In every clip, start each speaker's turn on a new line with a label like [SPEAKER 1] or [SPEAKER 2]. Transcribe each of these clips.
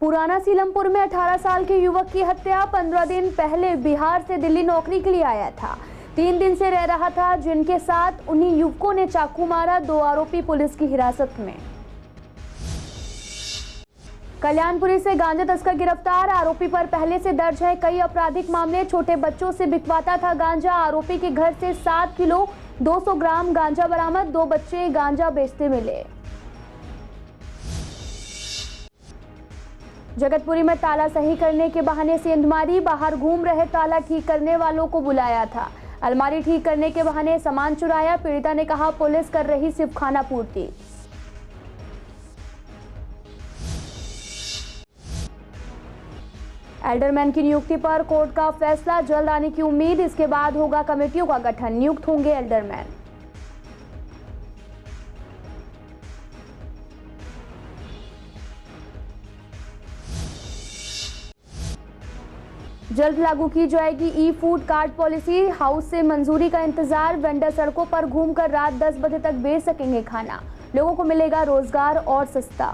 [SPEAKER 1] पुराना सीलमपुर में 18 साल के युवक की हत्या। 15 दिन पहले बिहार से दिल्ली नौकरी के लिए आया था। 3 दिन से रह रहा था, जिनके साथ उन्हीं युवकों ने चाकू मारा। 2 आरोपी पुलिस की हिरासत में। कल्याणपुरी से गांजा तस्कर गिरफ्तार। आरोपी पर पहले से दर्ज है कई आपराधिक मामले। छोटे बच्चों से बिकवाता था गांजा। आरोपी के घर से 7 किलो 200 ग्राम गांजा बरामद। 2 बच्चे गांजा बेचते मिले। जगतपुरी में ताला सही करने के बहाने सेंधमारी। बाहर घूम रहे ताला ठीक करने वालों को बुलाया था। अलमारी ठीक करने के बहाने सामान चुराया। पीड़िता ने कहा पुलिस कर रही सिर्फ खाना पूर्ति। एल्डरमैन की नियुक्ति पर कोर्ट का फैसला जल्द आने की उम्मीद। इसके बाद होगा कमेटियों का गठन। नियुक्त होंगे एल्डरमैन। जल्द लागू की जाएगी ई फूड कार्ड पॉलिसी। हाउस से मंजूरी का इंतजार। वेंडर सड़कों पर घूमकर रात 10 बजे तक बेच सकेंगे खाना। लोगों को मिलेगा रोजगार और सस्ता।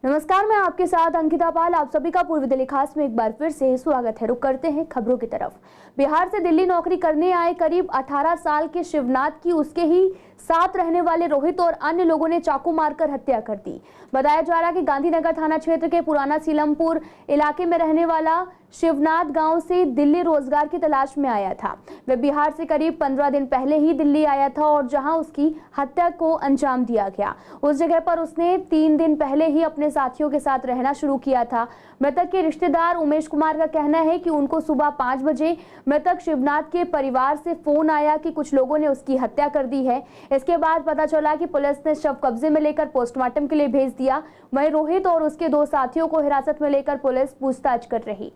[SPEAKER 1] नमस्कार, मैं आपके साथ अंकिता पाल। आप सभी का पूर्वी दिल्ली खास में एक बार फिर से स्वागत है। रुक करते हैं खबरों की तरफ। बिहार से दिल्ली नौकरी करने आए करीब 18 साल के शिवनाथ की उसके ही साथ रहने वाले रोहित और अन्य लोगों ने चाकू मारकर हत्या कर दी। बताया जा रहा है कि गांधीनगर थाना क्षेत्र के पुराना सीलमपुर इलाके में रहने वाला शिवनाथ गांव से दिल्ली रोजगार की तलाश में आया था। वह बिहार से करीब 15 दिन पहले ही दिल्ली आया था और जहां उसकी हत्या को अंजाम दिया गया, उस जगह पर उसने 3 दिन पहले ही अपने साथियों के साथ रहना शुरू किया था। मृतक के रिश्तेदार उमेश कुमार का कहना है कि उनको सुबह 5 बजे मृतक शिवनाथ के परिवार से फोन आया कि कुछ लोगों ने उसकी हत्या कर दी है। इसके बाद पता चला कि पुलिस ने शव कब्जे में लेकर पोस्टमार्टम के लिए भेज दिया। वहीं रोहित और उसके 2 साथियों को हिरासत में लेकर पुलिस पूछताछ कर रही।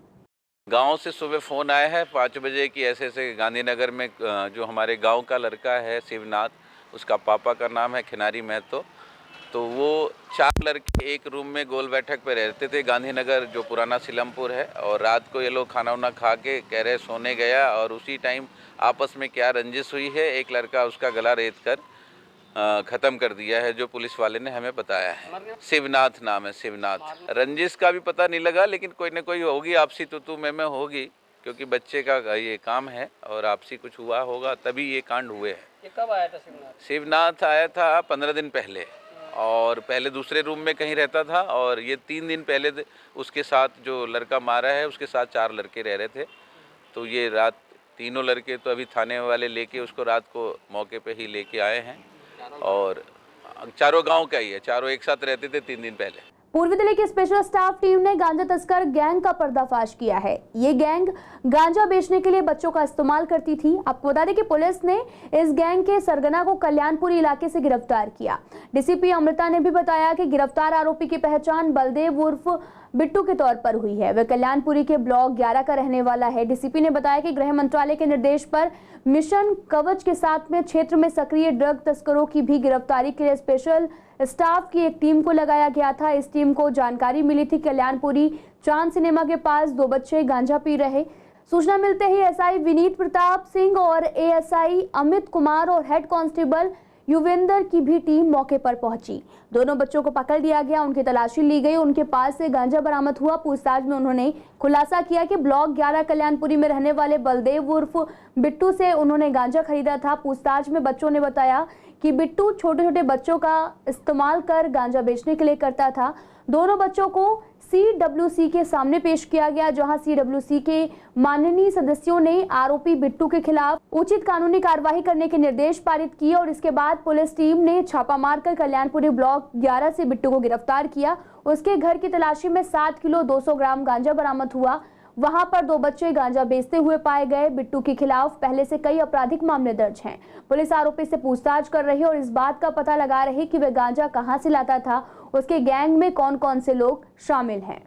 [SPEAKER 2] गांव से सुबह फ़ोन आया है 5 बजे की ऐसे गांधीनगर में जो हमारे गांव का लड़का है शिवनाथ, उसका पापा का नाम है खिनारी महतो। तो वो 4 लड़के एक रूम में गोल बैठक पे रहते थे गांधीनगर जो पुराना सीलमपुर है। और रात को ये लोग खाना वाना खा के कह रहे सोने गया और उसी टाइम आपस में क्या रंजिश हुई है, एक लड़का उसका गला रेत कर ख़त्म कर दिया है, जो पुलिस वाले ने हमें बताया है। शिवनाथ नाम है, शिवनाथ। रंजिश का भी पता नहीं लगा, लेकिन कोई ना कोई होगी, आपसी तू मैं होगी, क्योंकि बच्चे का ये काम है और आपसी कुछ हुआ होगा तभी ये कांड हुए हैं।
[SPEAKER 3] ये कब आया था शिवनाथ?
[SPEAKER 2] शिवनाथ आया था 15 दिन पहले और पहले दूसरे रूम में कहीं रहता था और ये 3 दिन पहले उसके साथ जो लड़का मारा है उसके साथ 4 लड़के रह रहे थे। तो ये रात तीनों लड़के तो अभी थाने वाले लेके उसको रात को मौके पे ही लेके आए हैं और चारों गांव का ही है, चारों एक साथ रहते थे 3 दिन पहले।
[SPEAKER 1] पूर्वी दिल्ली की स्पेशल स्टाफ टीम ने गांजा तस्कर गैंग का पर्दाफाश किया है। ये गैंग गांजा बेचने के लिए बच्चों का इस्तेमाल करती थी। आपको बता दें कि पुलिस ने इस गैंग के सरगना को कल्याणपुरी इलाके से गिरफ्तार किया। डीसीपी अमृता ने भी बताया कि गिरफ्तार आरोपी की पहचान बलदेव उर्फ बिट्टू के तौर पर हुई है। वह कल्याणपुरी के ब्लॉक 11 का रहने वाला है। डीसीपी ने बताया कि गृह मंत्रालय के निर्देश पर मिशन कवच के साथ में क्षेत्र में सक्रिय ड्रग तस्करों की भी गिरफ्तारी के लिए स्पेशल स्टाफ की एक टीम को लगाया गया था। इस टीम को जानकारी मिली थी कल्याणपुरी चांद सिनेमा के पास 2 बच्चे गांजा पी रहे। सूचना मिलते ही एसआई विनीत प्रताप सिंह और एएसआई अमित कुमार और हेड कांस्टेबल युवेंद्र की भी टीम मौके पर पहुंची। दोनों बच्चों को पकड़ लिया गया, उनकी तलाशी ली गई। उनके पास से गांजा बरामद हुआ। पूछताछ में उन्होंने खुलासा किया कि ब्लॉक 11 कल्याणपुरी में रहने वाले बलदेव उर्फ बिट्टू से उन्होंने गांजा खरीदा था। पूछताछ में बच्चों ने बताया कि बिट्टू छोटे छोटे बच्चों का इस्तेमाल कर गांजा बेचने के लिए करता था। दोनों बच्चों को सीडब्ल्यूसी के सामने पेश किया गया, जहां सीडब्ल्यूसी के माननीय सदस्यों ने आरोपी बिट्टू के खिलाफ उचित कानूनी कार्रवाई करने के निर्देश पारित किए और इसके बाद पुलिस टीम ने छापा मारकर कल्याणपुरी ब्लॉक 11 से बिट्टू को गिरफ्तार किया। उसके घर की तलाशी में 7 किलो 200 ग्राम गांजा बरामद हुआ। वहां पर 2 बच्चे गांजा बेचते हुए पाए गए। बिट्टू के खिलाफ पहले से कई आपराधिक मामले दर्ज हैं। पुलिस आरोपी से पूछताछ कर रही है और इस बात का पता लगा रही कि वह गांजा कहां से लाता था, उसके गैंग में कौन कौन से लोग शामिल हैं।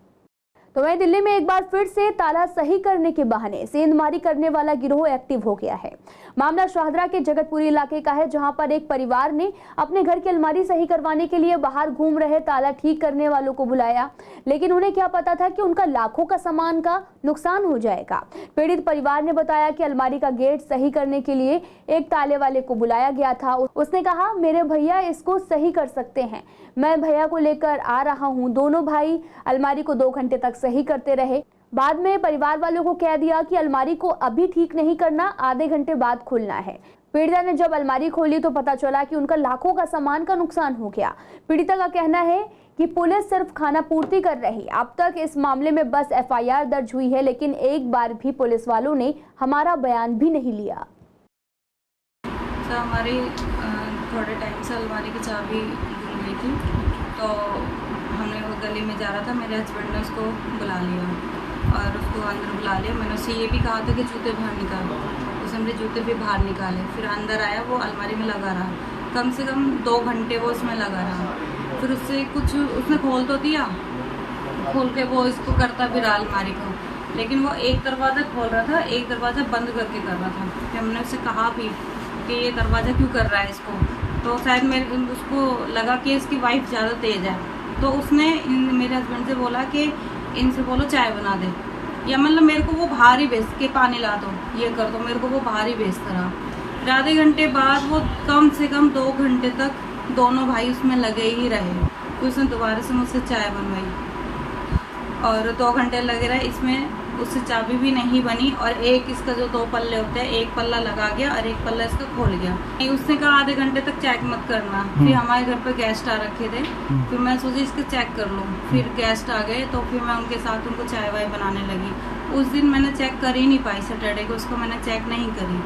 [SPEAKER 1] तो वहीं दिल्ली में एक बार फिर से ताला सही करने के बहाने सेंधमारी करने वाला गिरोह एक्टिव हो गया है। मामला शाहदरा के जगतपुरी इलाके का है, जहां पर एक परिवार ने अपने घर की अलमारी सही करवाने के लिए बाहर घूम रहे ताला ठीक करने वालों को बुलाया, लेकिन उन्हें क्या पता था कि उनका लाखों का सामान का नुकसान हो जाएगा। पीड़ित परिवार ने बताया कि अलमारी का गेट सही करने के लिए एक ताले वाले को बुलाया गया था। उसने कहा, मेरे भैया इसको सही कर सकते हैं, मैं भैया को लेकर आ रहा हूँ। दोनों भाई अलमारी को 2 घंटे तक सही करते रहे। बाद में परिवार वालों को कह दिया कि अलमारी को अभी ठीक नहीं करना, आधे घंटे बाद खोलना है। पीड़िता ने जब अलमारी खोली तो पता चला कि उनका लाखों का सामान का नुकसान हो गया। पीड़िता का कहना है कि पुलिस सिर्फ खाना पूर्ति कर रही। अब तक इस मामले में बस FIR दर्ज हुई है, लेकिन एक बार भी पुलिस वालों ने हमारा बयान भी नहीं लिया।
[SPEAKER 3] तो हमारी थोड़े टाइम से अलमारी की चाबी गुम गई थी, तो हमने वो गली में जा रहा था, मेरे हस्बैंड ने उसको बुला लिया और उसको अंदर बुला लिया। मैंने उससे ये भी कहा था कि जूते बाहर निकालो, उसने मेरे जूते भी बाहर निकाले। फिर अंदर आया, वो अलमारी में लगा रहा, कम से कम 2 घंटे वो उसमें लगा रहा। फिर उससे कुछ उसने खोल तो दिया, खोल के वो इसको करता भी रहा अलमारी को, लेकिन वो एक दरवाज़ा खोल रहा था, एक दरवाज़ा बंद करके कर रहा था। फिर हमने उससे कहा भी कि ये दरवाज़ा क्यों कर रहा है इसको, तो शायद मेरे उसको लगा कि इसकी वाइफ ज़्यादा तेज़ है, तो उसने मेरे हस्बैंड से बोला कि इनसे बोलो चाय बना दे, या मतलब मेरे को वो बाहर ही भेज के पानी ला दो, ये कर दो, मेरे को वो बाहर ही भेजता रहा। फिर आधे घंटे बाद वो कम से कम 2 घंटे तक दोनों भाई उसमें लगे ही रहे। फिर उसने दोबारा से मुझसे चाय बनवाई और 2 घंटे लगे रहे, इसमें उससे चाबी भी नहीं बनी और एक इसका जो 2 पल्ले होते हैं, एक पल्ला लगा गया और एक पल्ला इसका खोल गया। उसने कहा आधे घंटे तक चेक मत करना। फिर हमारे घर पे गेस्ट आ रखे थे, फिर मैं सोची इसको चेक कर लूँ। फिर गेस्ट आ गए तो फिर मैं उनके साथ उनको चाय वाय बनाने लगी। उस दिन मैंने चेक कर ही नहीं पाई, सैटरडे को उसको मैंने चेक नहीं करी।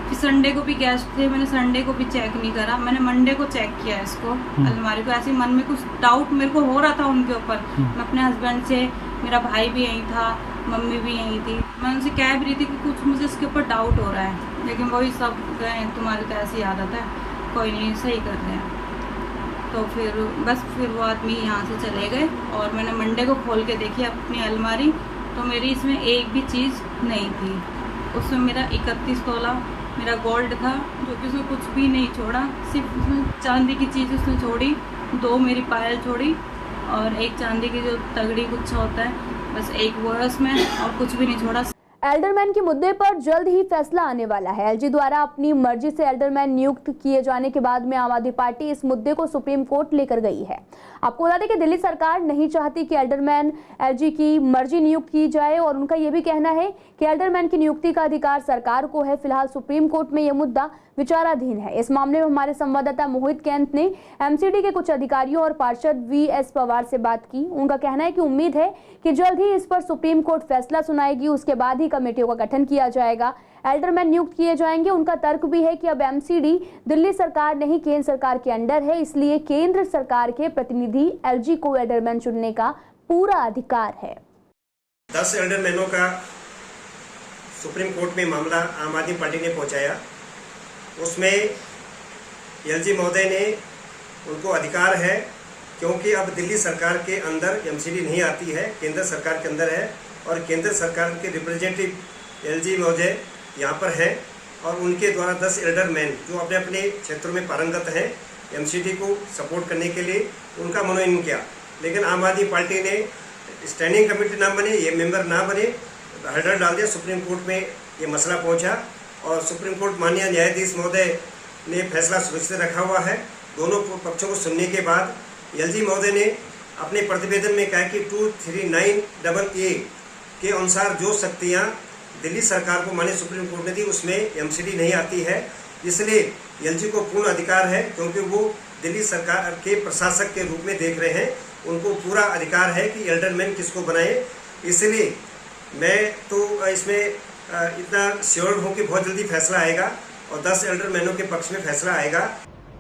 [SPEAKER 3] फिर संडे को भी गेस्ट थे, मैंने संडे को भी चेक नहीं करा, मैंने मंडे को चेक किया इसको अलमारी को। ऐसे मन में कुछ डाउट मेरे को हो रहा था उनके ऊपर। मैं अपने हस्बैंड से, मेरा भाई भी यहीं था, मम्मी भी यहीं थी, मैं उनसे कह भी रही थी कि कुछ मुझे इसके ऊपर डाउट हो रहा है, लेकिन वही सब गए तुम्हारी तो ऐसी आदत है, कोई नहीं सही कर रहे हैं। तो फिर बस फिर वो आदमी यहाँ से चले गए और मैंने मंडे को खोल के देखी अपनी अलमारी, तो मेरी इसमें एक भी चीज़ नहीं थी। उसमें मेरा 31 तोला मेरा गोल्ड था, जो कि उसमें कुछ भी नहीं छोड़ा, सिर्फ उसमें चांदी की चीज़ उसने छोड़ी, 2 मेरी पायल छोड़ी और एक चांदी की जो तगड़ी गुच्छा होता है, बस एक वो है उसमें, और कुछ भी नहीं छोड़ा।
[SPEAKER 1] एल्डरमैन के मुद्दे पर जल्द ही फैसला आने वाला है। LG द्वारा अपनी मर्जी से एल्डरमैन नियुक्त किए जाने के बाद में आम आदमी पार्टी इस मुद्दे को सुप्रीम कोर्ट लेकर गई है। आपको बता दें कि दिल्ली सरकार नहीं चाहती कि एल्डरमैन LG की मर्जी नियुक्त की जाए और उनका यह भी कहना है कि एल्डरमैन की नियुक्ति का अधिकार सरकार को है। फिलहाल सुप्रीम कोर्ट में यह मुद्दा विचाराधीन है। इस मामले में हमारे संवाददाता मोहित कैंत ने MCD के कुछ अधिकारियों और पार्षद VS पवार से बात की। उनका कहना है कि उम्मीद है कि जल्द ही इस पर सुप्रीम कोर्ट फैसला सुनाएगी, उसके बाद ही कमेटियों का गठन किया जाएगा, एल्डरमैन नियुक्त किए जाएंगे। उनका तर्क भी है कि अब MCD दिल्ली सरकार नहीं केंद्र सरकार के अंडर है, इसलिए केंद्र सरकार के प्रतिनिधि LG को एल्डरमैन चुनने का पूरा अधिकार है।
[SPEAKER 4] 10 एल्डरमैनों का सुप्रीम कोर्ट में मामला आम आदमी पार्टी ने पहुंचाया। उसमें LG महोदय ने उनको अधिकार है, क्योंकि अब दिल्ली सरकार के अंदर MCD नहीं आती है, केंद्र सरकार के अंदर है और केंद्र सरकार के रिप्रेजेंटेटिव LG महोदय यहाँ पर हैं और उनके द्वारा 10 एल्डरमैन जो अपने अपने क्षेत्रों में पारंगत हैं MCD को सपोर्ट करने के लिए उनका मनोनयन किया। लेकिन आम आदमी पार्टी ने स्टैंडिंग कमेटी ना बने, ये मेंबर ना बने, हर्डल डाल दिया। सुप्रीम कोर्ट में ये मसला पहुंचा और सुप्रीम कोर्ट माननीय न्यायाधीश महोदय ने फैसला सुरक्षित रखा हुआ है। दोनों पक्षों को सुनने के बाद LG महोदय ने अपने प्रतिवेदन में कहा कि 239AA के अनुसार जो शक्तियाँ दिल्ली सरकार को माननीय सुप्रीम कोर्ट ने दी उसमें MCD नहीं आती है, इसलिए LG को पूर्ण अधिकार है, क्योंकि वो दिल्ली सरकार के प्रशासक के रूप में देख रहे हैं, उनको पूरा अधिकार है कि एल्डरमैन किसको बनाए। इसलिए मैं तो इसमें इतना श्योर हूँ कि बहुत जल्दी फैसला आएगा और 10 एल्डरमैनों के पक्ष में फैसला आएगा।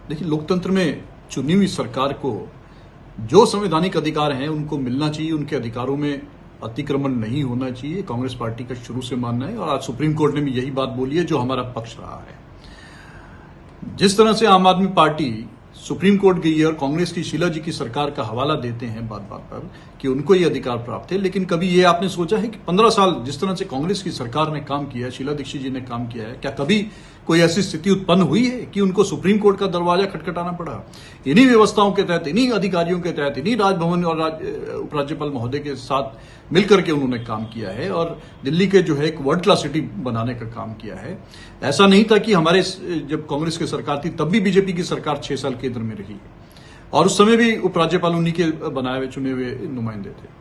[SPEAKER 5] देखिए, लोकतंत्र में चुनी हुई सरकार को जो संवैधानिक अधिकार हैं उनको मिलना चाहिए, उनके अधिकारों में अतिक्रमण नहीं होना चाहिए। कांग्रेस पार्टी का शुरू से मानना है और आज सुप्रीम कोर्ट ने भी यही बात बोली है, जो हमारा पक्ष रहा है। जिस तरह से आम आदमी पार्टी सुप्रीम कोर्ट गई है और कांग्रेस की शीला जी की सरकार का हवाला देते हैं बात बात पर कि उनको ये अधिकार प्राप्त है, लेकिन कभी ये आपने सोचा है कि 15 साल जिस तरह से कांग्रेस की सरकार ने काम किया, शीला दीक्षित जी ने काम किया है, क्या कभी कोई ऐसी स्थिति उत्पन्न हुई है कि उनको सुप्रीम कोर्ट का दरवाजा खटखटाना पड़ा? इन्हीं व्यवस्थाओं के तहत, इन्हीं अधिकारियों के तहत, इन्हीं राजभवन और उपराज्यपाल महोदय के साथ मिलकर के उन्होंने काम किया है और दिल्ली के जो है एक वर्ल्ड क्लास सिटी बनाने का काम किया है। ऐसा नहीं था कि हमारे जब कांग्रेस की सरकार थी तब भी बीजेपी की सरकार 6 साल केंद्र में रही और उस समय भी उपराज्यपाल उन्हीं के बनाए हुए चुने हुए नुमाइंदे थे।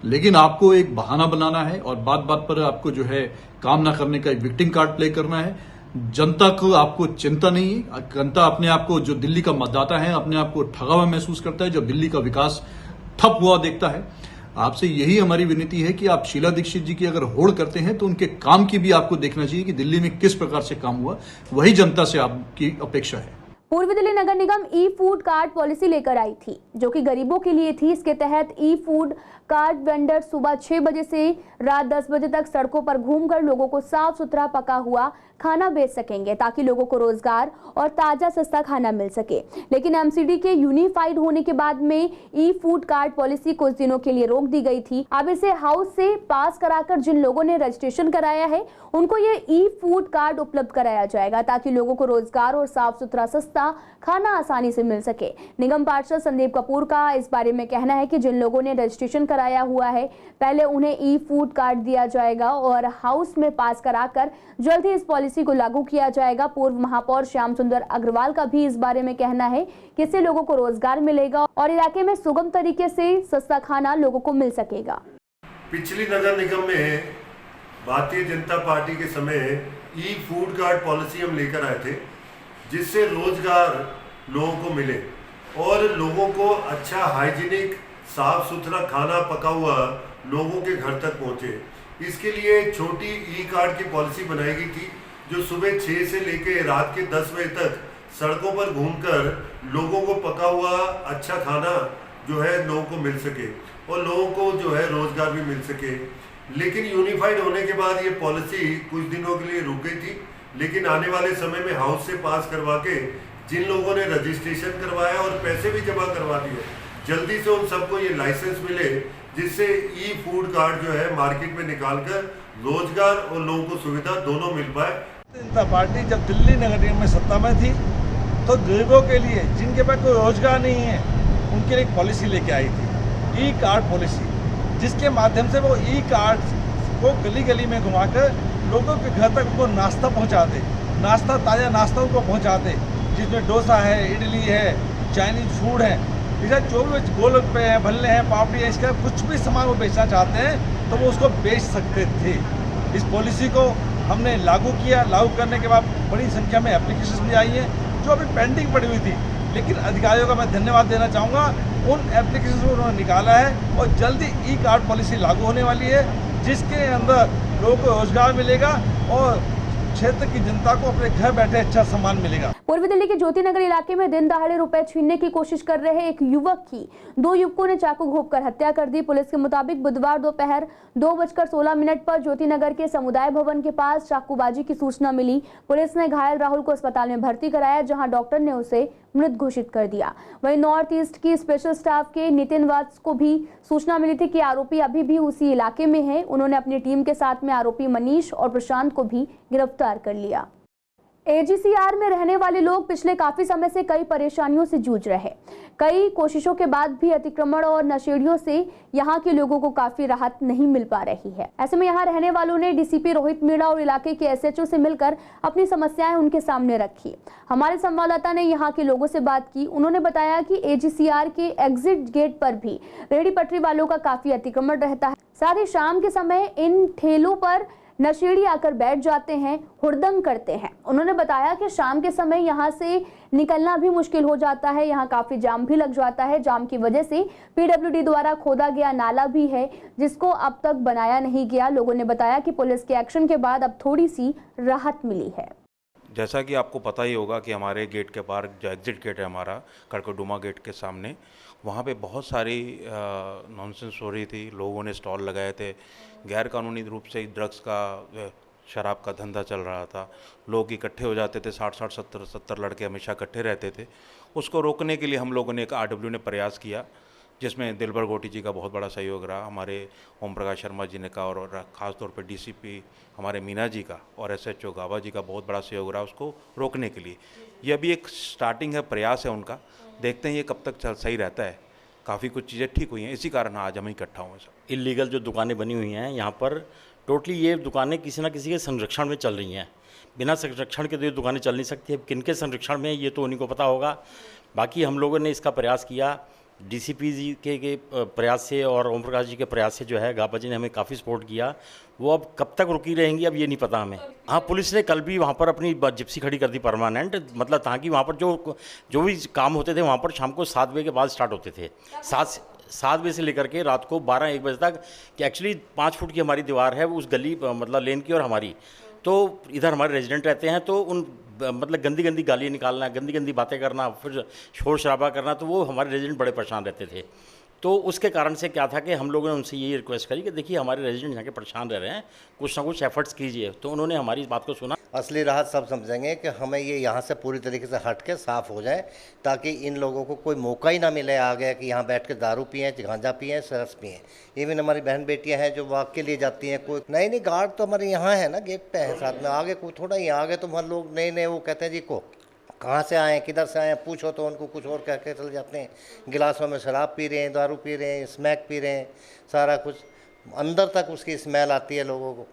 [SPEAKER 5] लेकिन आपको एक बहाना बनाना है और बात बात पर आपको जो है काम ना करने का एक विक्टिम कार्ड प्ले करना है। जनता को आपको चिंता नहीं है। जनता अपने आप को, जो दिल्ली का मतदाता है, अपने आप को ठगा हुआ महसूस करता है जब दिल्ली का विकास ठप हुआ देखता है। आपसे यही हमारी विनती है कि आप शीला दीक्षित जी की अगर होड़ करते हैं तो उनके काम की भी आपको देखना चाहिए कि दिल्ली में किस प्रकार से काम हुआ, वही जनता से आपकी अपेक्षा है।
[SPEAKER 1] पूर्वी दिल्ली नगर निगम ई फूड कार्ड पॉलिसी लेकर आई थी जो कि गरीबों के लिए थी। इसके तहत ई फूड कार्ड वेंडर सुबह 6 बजे से रात 10 बजे तक सड़कों पर घूमकर लोगों को साफ सुथरा पका हुआ खाना बेच सकेंगे ताकि लोगों को रोजगार और ताजा सस्ता खाना मिल सके। लेकिन एमसीडी के यूनिफाइड होने के बाद में ई फूड कार्ड पॉलिसी कुछ दिनों के लिए रोक दी गई थी। अब इसे हाउस से पास कराकर जिन लोगों ने रजिस्ट्रेशन कराया है उनको ये ई फूड कार्ड उपलब्ध कराया जाएगा ताकि लोगों को रोजगार और साफ सुथरा सस्ता खाना आसानी से मिल सके। निगम पार्षद संदीप कपूर का इस बारे में कहना है कि जिन लोगों ने रजिस्ट्रेशन कराया हुआ है पहले उन्हें ई फूड कार्ड दिया जाएगा और हाउस में पास कराकर जल्द ही इस पॉलिसी को लागू किया जाएगा। पूर्व महापौर श्याम सुंदर अग्रवाल का भी इस बारे में कहना है कि इससे लोगों को रोजगार मिलेगा और इलाके में सुगम तरीके से सस्ता खाना लोगों को मिल सकेगा।
[SPEAKER 6] पिछली नगर निगम में भारतीय जनता पार्टी के समय ई फूड कार्ड पॉलिसी हम लेकर आए थे जिससे रोजगार लोगों को मिले और लोगों को अच्छा हाइजीनिक साफ सुथरा खाना पका हुआ लोगों के घर तक पहुंचे। इसके लिए एक छोटी ई कार्ड की पॉलिसी बनाई गई थी जो सुबह 6 से लेकर रात के 10 बजे तक सड़कों पर घूमकर लोगों को पका हुआ अच्छा खाना जो है लोगों को मिल सके और लोगों को जो है रोजगार भी मिल सके। लेकिन यूनिफाइड होने के बाद ये पॉलिसी कुछ दिनों के लिए रुक गई थी, लेकिन आने वाले समय में हाउस से पास करवा के जिन लोगों ने रजिस्ट्रेशन करवाया और पैसे भी जमा करवा दिए जल्दी से उन सबको ये लाइसेंस मिले जिससे ई फूड कार्ड जो है मार्केट में निकालकर रोजगार और लोगों को सुविधा दोनों मिल पाए।
[SPEAKER 7] जनता पार्टी जब दिल्ली नगर निगम में सत्ता में थी तो गरीबों के लिए जिनके पास कोई रोजगार नहीं है उनके लिए एक पॉलिसी लेके आई थी, ई कार्ड पॉलिसी, जिसके माध्यम से वो ई कार्ड को गली गली में घुमाकर लोगों के घर तक उनको नाश्ता पहुंचाते, ताज़ा नाश्ता उनको पहुंचाते, जिसमें डोसा है, इडली है, चाइनीज फूड है, जैसे जो भी गोलगप्पे हैं, भल्ले हैं, पापड़ी है, इसका कुछ भी सामान वो बेचना चाहते हैं तो वो उसको बेच सकते थे। इस पॉलिसी को हमने लागू किया। लागू करने के बाद बड़ी संख्या में एप्लीकेशन भी आई हैं जो अभी पेंडिंग पड़ी हुई थी, लेकिन अधिकारियों का मैं धन्यवाद देना चाहूँगा, उन एप्लीकेशन को उन्होंने निकाला है और जल्दी ई कार्ड पॉलिसी लागू होने वाली है जिसके अंदर लोगों को रोजगार मिलेगा और क्षेत्र की जनता को अपने घर बैठे अच्छा सामान मिलेगा।
[SPEAKER 1] पूर्वी दिल्ली के ज्योति नगर इलाके में दिन दहाड़े रुपए छीनने की कोशिश कर रहे एक युवक की 2 युवकों ने चाकू घोंपकर हत्या कर दी। पुलिस के मुताबिक बुधवार दोपहर 2:16 पर ज्योति नगर के समुदाय भवन के पास चाकूबाजी की सूचना मिली। पुलिस ने घायल राहुल को अस्पताल में भर्ती कराया जहां डॉक्टर ने उसे मृत घोषित कर दिया। वहीं नॉर्थ ईस्ट की स्पेशल स्टाफ के नितिन वात्स को भी सूचना मिली थी कि आरोपी अभी भी उसी इलाके में है। उन्होंने अपनी टीम के साथ में आरोपी मनीष और प्रशांत को भी गिरफ्तार कर लिया। एजीसीआर में रहने वाले लोग पिछले काफी समय से कई परेशानियों से जूझ रहे। कई कोशिशों के बाद भी अतिक्रमण और नशेड़ियों से यहाँ के लोगों को काफी राहत नहीं मिल पा रही है। ऐसे में यहाँ रहने वालों ने डीसीपी रोहित मीणा और इलाके के एसएचओ से मिलकर अपनी समस्याएं उनके सामने रखी। हमारे संवाददाता ने यहाँ के लोगों से बात की। उन्होंने बताया कि एजीसीआर के एग्जिट गेट पर भी रेहड़ी पटरी वालों का काफी अतिक्रमण रहता है। साथ ही शाम के समय इन ठेलों पर नशेड़ी आकर बैठ जाते हैं, हुड़दंग करते हैं। उन्होंने बताया कि शाम के समय यहां से निकलना भी मुश्किल हो जाता है। यहां काफी जाम भी लग जाता है। जाम की वजह से पीडब्ल्यूडी द्वारा खोदा गया नाला भी है जिसको अब तक बनाया नहीं गया। लोगों ने बताया कि पुलिस के एक्शन के बाद अब थोड़ी सी राहत मिली है।
[SPEAKER 8] जैसा कि आपको पता ही होगा कि हमारे गेट के पार जो एग्जिट गेट है हमारा कड़कड़डुमा गेट के सामने, वहाँ पे बहुत सारी नॉनसेंस हो रही थी। लोगों ने स्टॉल लगाए थे, गैर कानूनी रूप से ड्रग्स का, शराब का धंधा चल रहा था। लोग इकट्ठे हो जाते थे, 60-70 लड़के हमेशा इकट्ठे रहते थे उसको रोकने के लिए हम लोगों ने एक RW ने प्रयास किया, जिसमें दिलबर गोटी जी का बहुत बड़ा सहयोग रहा, हमारे ओम प्रकाश शर्मा जी ने का, और ख़ास तौर पे DCP हमारे मीना जी का और SHO गावा जी का बहुत बड़ा सहयोग रहा उसको रोकने के लिए। ये अभी एक स्टार्टिंग है, प्रयास है उनका, देखते हैं ये कब तक सही रहता है। काफ़ी कुछ चीज़ें ठीक हुई हैं, इसी कारण आज हम इकट्ठा हुए सब।
[SPEAKER 9] इलीगल जो दुकानें बनी हुई हैं यहाँ पर, टोटली ये दुकानें किसी न किसी के संरक्षण में चल रही हैं। बिना संरक्षण के तो ये दुकानें चल नहीं सकती। अब किनके संरक्षण में ये तो उन्हीं को पता होगा। बाकी हम लोगों ने इसका प्रयास किया, DCP जी के प्रयास से और ओम प्रकाश जी के प्रयास से जो है गाबा जी ने हमें काफ़ी सपोर्ट किया। वो अब कब तक रुकी रहेंगी अब ये नहीं पता हमें। हाँ, पुलिस ने कल भी वहाँ पर अपनी जिप्सी खड़ी कर दी परमानेंट, मतलब ताकि वहाँ पर जो भी काम होते थे वहाँ पर शाम को 7 बजे के बाद स्टार्ट होते थे। 7 बजे से लेकर के रात को 12-1 बजे तक, कि एक्चुअली 5 फुट की हमारी दीवार है उस गली मतलब लेन की और हमारी, तो इधर हमारे रेजिडेंट रहते हैं, तो उन मतलब गंदी गंदी गालियाँ निकालना, गंदी गंदी बातें करना, फिर शोर शराबा करना, तो वो हमारे रेजिडेंट बड़े परेशान रहते थे। तो उसके कारण से क्या था कि हम लोगों ने उनसे ये रिक्वेस्ट करी कि देखिए हमारे रेजिडेंट यहाँ के परेशान रह रहे हैं, कुछ ना कुछ एफर्ट्स कीजिए। तो उन्होंने हमारी इस बात को सुना।
[SPEAKER 10] असली राहत सब समझेंगे कि हमें ये यहाँ से पूरी तरीके से हट के साफ़ हो जाए, ताकि इन लोगों को कोई मौका ही ना मिले आगे कि यहाँ बैठ के दारू पिएँ, गांजा पिएँ, सरस पिएँ। इवन हमारी बहन बेटियाँ हैं जो वॉक के लिए जाती हैं, कोई नहीं गार्ड तो हमारे यहाँ है ना, गेट पे है साथ में, आगे कोई थोड़ा ही आगे तो हमारे लोग नए वो कहते हैं जी को कहाँ से आए, किधर से आए, पूछो तो उनको कुछ और कह के चले जाते हैं। गिलासों में शराब पी रहे हैं, दारू पी रहे हैं, स्मैक पी रहे हैं, सारा कुछ अंदर तक उसकी स्मेल आती है लोगों को,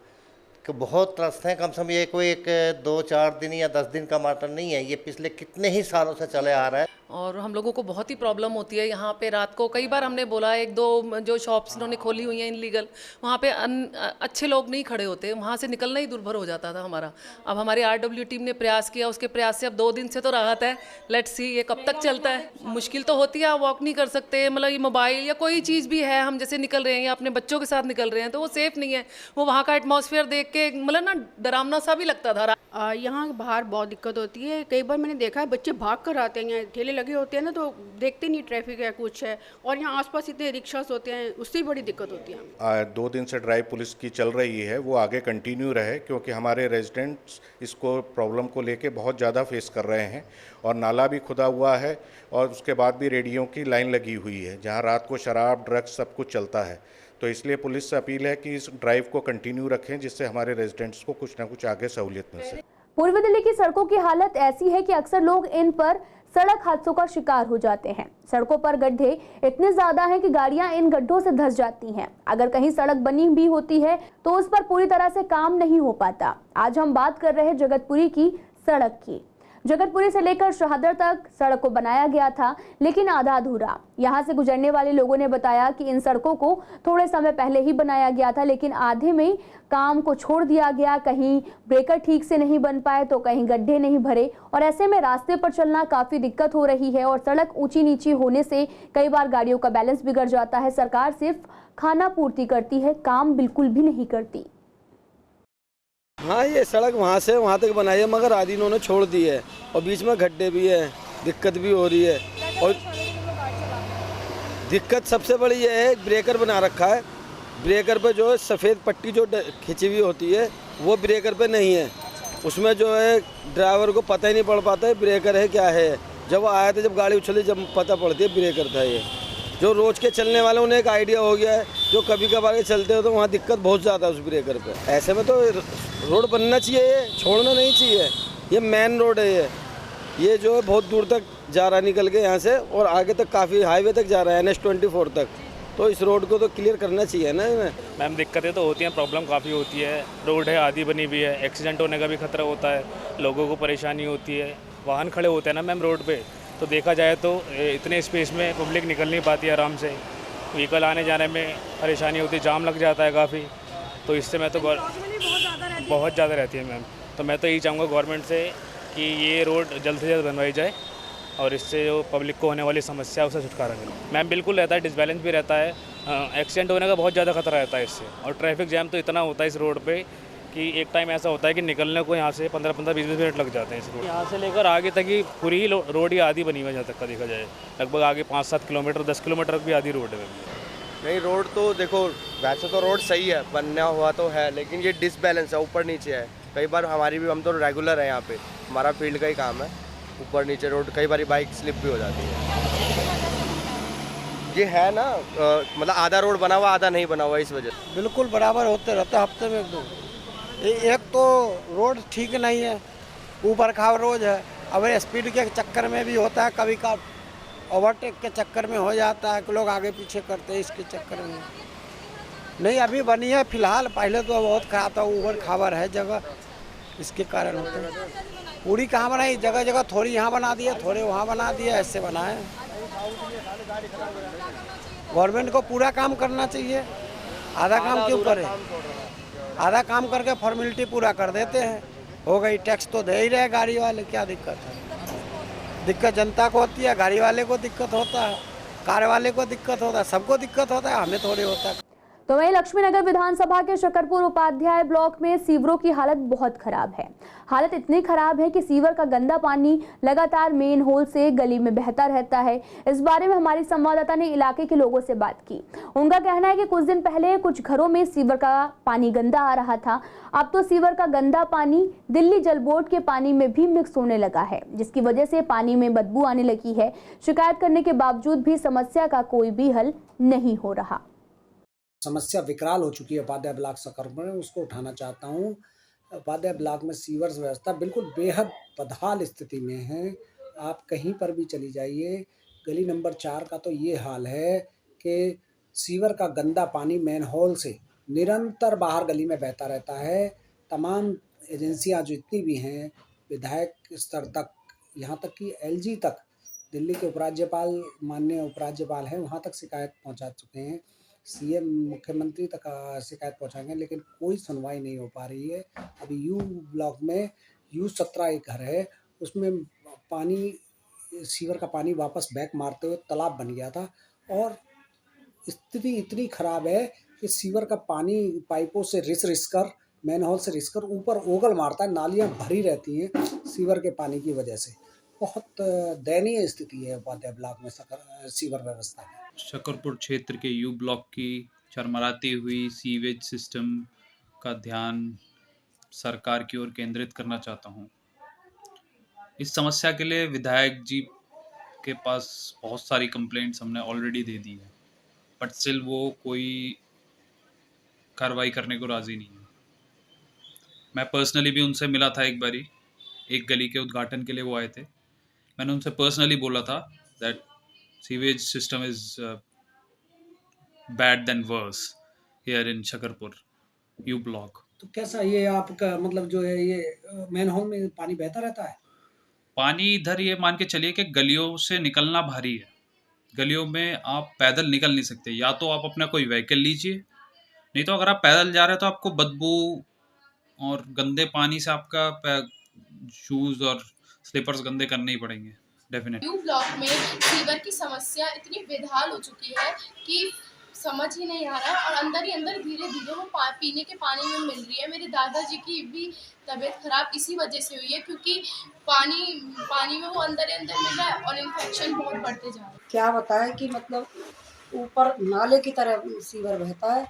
[SPEAKER 10] कि बहुत त्रस्त हैं। कम से कम ये कोई 1-2-4 दिन या 10 दिन का मैटर नहीं है, ये पिछले कितने ही सालों से चले आ रहा है।
[SPEAKER 11] और हम लोगों को बहुत ही प्रॉब्लम होती है यहाँ पे रात को। कई बार हमने बोला, 1-2 जो शॉप्स इन्होंने खोली हुई हैं इनलीगल, वहाँ पे अच्छे लोग नहीं खड़े होते, वहाँ से निकलना ही दुर्भर हो जाता था हमारा। अब हमारी RW टीम ने प्रयास किया, उसके प्रयास से अब 2 दिन से तो राहत है। लेट्स सी ये कब तक चलता है। मुश्किल तो होती है, आप वॉक नहीं कर सकते, मतलब ये मोबाइल या कोई चीज़ भी है, हम जैसे निकल रहे हैं या अपने बच्चों के साथ निकल रहे हैं तो वो सेफ़ नहीं है। वो वहाँ का एटमॉस्फेयर देख के मतलब ना डरावना सा भी लगता था।
[SPEAKER 12] यहाँ बाहर बहुत दिक्कत होती है। कई बार मैंने देखा है बच्चे भाग कर आते हैं, ठेले लगे होते हैं ना, तो देखते नहीं ट्रैफिक है कुछ है, और यहाँ आसपास इतने रिक्शास होते हैं, उससे ही बड़ी दिक्कत होती है।
[SPEAKER 13] 2 दिन से ड्राइव पुलिस की चल रही है, वो आगे कंटिन्यू रहे, क्योंकि हमारे रेजिडेंट्स इसको प्रॉब्लम को लेके बहुत ज़्यादा फेस कर रहे हैं। और नाला भी खुदा हुआ है, और उसके बाद भी रेडियो की लाइन लगी हुई है, जहाँ रात को शराब, ड्रग्स सब कुछ चलता है। तो इसलिए पुलिस से अपील है कि इस ड्राइव को कंटिन्यू रखें, जिससे हमारे रेजिडेंट्स को कुछ ना कुछ आगे सहूलियत मिल सके।
[SPEAKER 1] पूर्वी दिल्ली की सड़कों की हालत ऐसी है कि अक्सर लोग इन पर सड़क हादसों का शिकार हो जाते हैं। सड़कों पर गड्ढे इतने ज्यादा हैं कि गाड़ियां इन गड्ढों से धंस जाती हैं। अगर कहीं सड़क बनी भी होती है तो उस पर पूरी तरह से काम नहीं हो पाता। आज हम बात कर रहे हैं जगतपुरी की सड़क की। जगतपुरी से लेकर शहादर तक सड़क को बनाया गया था, लेकिन आधा अधूरा। यहाँ से गुजरने वाले लोगों ने बताया कि इन सड़कों को थोड़े समय पहले ही बनाया गया था, लेकिन आधे में काम को छोड़ दिया गया। कहीं ब्रेकर ठीक से नहीं बन पाए तो कहीं गड्ढे नहीं भरे, और ऐसे में रास्ते पर चलना काफी दिक्कत हो रही है। और सड़क ऊंची नीची होने से कई बार गाड़ियों का बैलेंस बिगड़ जाता है। सरकार सिर्फ खाना पूर्ति करती है, काम बिल्कुल भी नहीं करती।
[SPEAKER 7] हाँ, ये सड़क वहाँ से वहाँ तक बनाई है, मगर आधी इन्होंने छोड़ दी है, और बीच में गड्ढे भी है, दिक्कत भी हो रही है। और दिक्कत सबसे बड़ी ये है, ब्रेकर बना रखा है, ब्रेकर पे जो है सफ़ेद पट्टी जो खिंची हुई होती है वो ब्रेकर पे नहीं है। उसमें जो है ड्राइवर को पता ही नहीं पड़ पाता है ब्रेकर है क्या है। जब वो आया था, जब गाड़ी उछली, जब पता पड़ती है ब्रेकर था ये। जो रोज़ के चलने वाले उन्हें एक आइडिया हो गया है, जो कभी कभार के चलते हो तो वहाँ दिक्कत बहुत ज़्यादा है उस ब्रेकर पे। ऐसे में तो रोड बनना चाहिए, ये छोड़ना नहीं चाहिए। ये मेन रोड है, ये जो है बहुत दूर तक जा रहा है निकल के यहाँ से, और आगे तक काफ़ी हाईवे तक जा रहा है, NH-24 तक। तो इस रोड को तो क्लियर करना चाहिए ना।
[SPEAKER 14] मैम दिक्कतें तो होती हैं, प्रॉब्लम काफ़ी होती है। रोड है आधी बनी हुई है, एक्सीडेंट होने का भी खतरा होता है, लोगों को परेशानी होती है, वाहन खड़े होते हैं ना मैम रोड पे। तो देखा जाए तो इतने स्पेस में पब्लिक निकल नहीं पाती है आराम से, व्हीकल आने जाने में परेशानी होती है, जाम लग जाता है काफ़ी। तो इससे मैं तो बहुत ज़्यादा रहती है मैम। तो मैं तो यही चाहूँगा गवर्नमेंट से कि ये रोड जल्द से जल्द बनवाई जाए, और इससे जो पब्लिक को होने वाली समस्या है उससे छुटकारा मिले। मैम बिल्कुल रहता है, डिसबैलेंस भी रहता है, एक्सीडेंट होने का बहुत ज़्यादा खतरा रहता है इससे। और ट्रैफिक जैम तो इतना होता है इस रोड पे कि एक टाइम ऐसा होता है कि निकलने को यहाँ से 15-20 मिनट लग जाते हैं इस रोड। यहाँ से लेकर आगे तक ही पूरी ही रोड ही आधी बनी हुई है, जहाँ तक का देखा जाए लगभग आगे 5-7 किलोमीटर 10 किलोमीटर भी आधी रोड है।
[SPEAKER 15] नहीं, रोड तो देखो वैसे तो रोड सही है, बनना हुआ तो है, लेकिन ये डिसबैलेंस है, ऊपर नीचे है। कई बार हम तो रेगुलर है यहाँ पे, हमारा फील्ड का ही काम है, ऊपर नीचे रोड, कई बार बाइक स्लिप भी हो जाती है। ये है ना मतलब आधा रोड बना हुआ आधा नहीं बना हुआ, इस वजह से
[SPEAKER 16] बिल्कुल बराबर होते रहते हफ्ते में एक दो। एक तो रोड ठीक नहीं है, ऊपर खाव रोड है। अब स्पीड के चक्कर में भी होता है, कभी का ओवरटेक के चक्कर में हो जाता है कि लोग आगे पीछे करते हैं, इसके चक्कर में नहीं अभी बनी है फिलहाल। पहले तो बहुत खराब था, ऊबर खावर है जगह, इसके कारण होता है। पूरी कहाँ बनाई, जगह जगह थोड़ी यहाँ बना दिए, थोड़े वहाँ बना दिए, ऐसे बनाए। गवर्नमेंट को पूरा काम करना चाहिए, आधा काम क्यों करे? आधा काम करके फॉर्मेलिटी पूरा कर देते हैं, हो गई। टैक्स तो दे ही रहे गाड़ी वाले, क्या दिक्कत है? दिक्कत जनता को होती है, गाड़ी वाले को दिक्कत होता है, कार वाले को दिक्कत होता है, सबको दिक्कत होता है, हमें थोड़ी होता है।
[SPEAKER 1] तो वहीं लक्ष्मीनगर विधानसभा के शकरपुर उपाध्याय ब्लॉक में सीवरों की हालत बहुत खराब है। हालत इतनी खराब है कि सीवर का गंदा पानी लगातार मेन होल से गली में बहता रहता है। इस बारे में हमारी संवाददाता ने इलाके के लोगों से बात की। उनका कहना है कि कुछ दिन पहले कुछ घरों में सीवर का पानी गंदा आ रहा था, अब तो सीवर का गंदा पानी दिल्ली जल बोर्ड के पानी में भी मिक्स होने लगा है, जिसकी वजह से पानी में बदबू आने लगी है। शिकायत करने के बावजूद भी समस्या का कोई भी हल नहीं हो रहा।
[SPEAKER 17] समस्या विकराल हो चुकी है उपाध्याय ब्लॉक शकरपुर में, उसको उठाना चाहता हूँ। उपाध्याय ब्लॉक में सीवर व्यवस्था बिल्कुल बेहद बदहाल स्थिति में है। आप कहीं पर भी चली जाइए, गली नंबर 4 का तो ये हाल है कि सीवर का गंदा पानी मैन होल से निरंतर बाहर गली में बहता रहता है। तमाम एजेंसियां जो इतनी भी हैं, विधायक स्तर तक, यहाँ तक कि LG तक, दिल्ली के उपराज्यपाल, माननीय उपराज्यपाल हैं, वहाँ तक शिकायत पहुँचा चुके हैं। CM मुख्यमंत्री तक शिकायत पहुँचाएंगे, लेकिन कोई सुनवाई नहीं हो पा रही है। अभी U ब्लॉक में U17 एक घर है, उसमें पानी, सीवर का पानी वापस बैक मारते हुए तालाब बन गया था, और स्थिति इतनी खराब है कि सीवर का पानी पाइपों से रिस कर, मैन होल से रिस कर ऊपर ओगल मारता है। नालियाँ भरी रहती हैं सीवर के पानी की वजह से। बहुत दयनीय स्थिति है उपाध्याय ब्लॉक में सीवर व्यवस्था में।
[SPEAKER 18] शकरपुर क्षेत्र के U ब्लॉक की चरमराती हुई सीवेज सिस्टम का ध्यान सरकार की ओर केंद्रित करना चाहता हूं। इस समस्या के लिए विधायक जी के पास बहुत सारी कंप्लेंट्स हमने ऑलरेडी दे दी है, बट स्टिल वो कोई कार्रवाई करने को राजी नहीं है। मैं पर्सनली भी उनसे मिला था एक बारी, एक गली के उद्घाटन के लिए वो आए थे। मैंने उनसे पर्सनली बोला था that sewage system is bad then worse here in Shakarpur U block.
[SPEAKER 17] तो कैसा ये आपका मतलब जो है, ये मैन होल में पानी बहता रहता है?
[SPEAKER 18] पानी इधर ये मान के चलिए कि गलियों से निकलना भारी है। गलियों में आप पैदल निकल नहीं सकते, या तो आप अपना कोई व्हीकल लीजिए, नहीं तो अगर आप पैदल जा रहे हैं तो आपको बदबू और गंदे पानी से आपका शूज़ और स्लीपर्स गंदे करने ही पड़ेंगे डेफिनेटली।
[SPEAKER 19] U ब्लॉक में सीवर की समस्या इतनी बेहाल हो चुकी है कि समझ ही नहीं आ रहा, और अंदर ही अंदर धीरे धीरे वो पीने के पानी में मिल रही है। मेरे दादाजी की भी तबीयत खराब इसी वजह से हुई है, क्योंकि पानी में वो अंदर ही अंदर मिल रहा है और इन्फेक्शन बहुत बढ़ते जा रहे हैं।
[SPEAKER 20] क्या बताएं कि मतलब ऊपर नाले की तरह सीवर बहता है,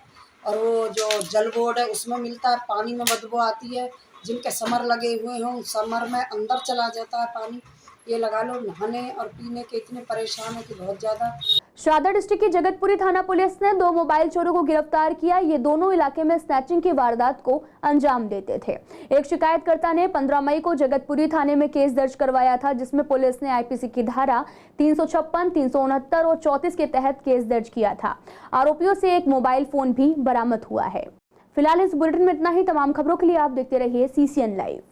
[SPEAKER 20] और वो जो जल बोर्ड है उसमें मिलता है, पानी में बदबू आती है। जिनके समर लगे हुए हों, उन समर में अंदर चला जाता है पानी। ये लगा लो नहाने और पीने के इतने परेशान है कि बहुत ज़्यादा।
[SPEAKER 1] शाहदरा डिस्ट्रिक्ट की जगतपुरी थाना पुलिस ने 2 मोबाइल चोरों को गिरफ्तार किया। ये दोनों इलाके में स्नैचिंग की वारदात को अंजाम देते थे। एक शिकायतकर्ता ने 15 मई को जगतपुरी थाने में केस दर्ज करवाया था, जिसमें पुलिस ने IPC की धारा 356, 369 और 34 के तहत केस दर्ज किया था। आरोपियों से एक मोबाइल फोन भी बरामद हुआ है। फिलहाल इस बुलेटिन में इतना ही। तमाम खबरों के लिए आप देखते रहिए CCN लाइव।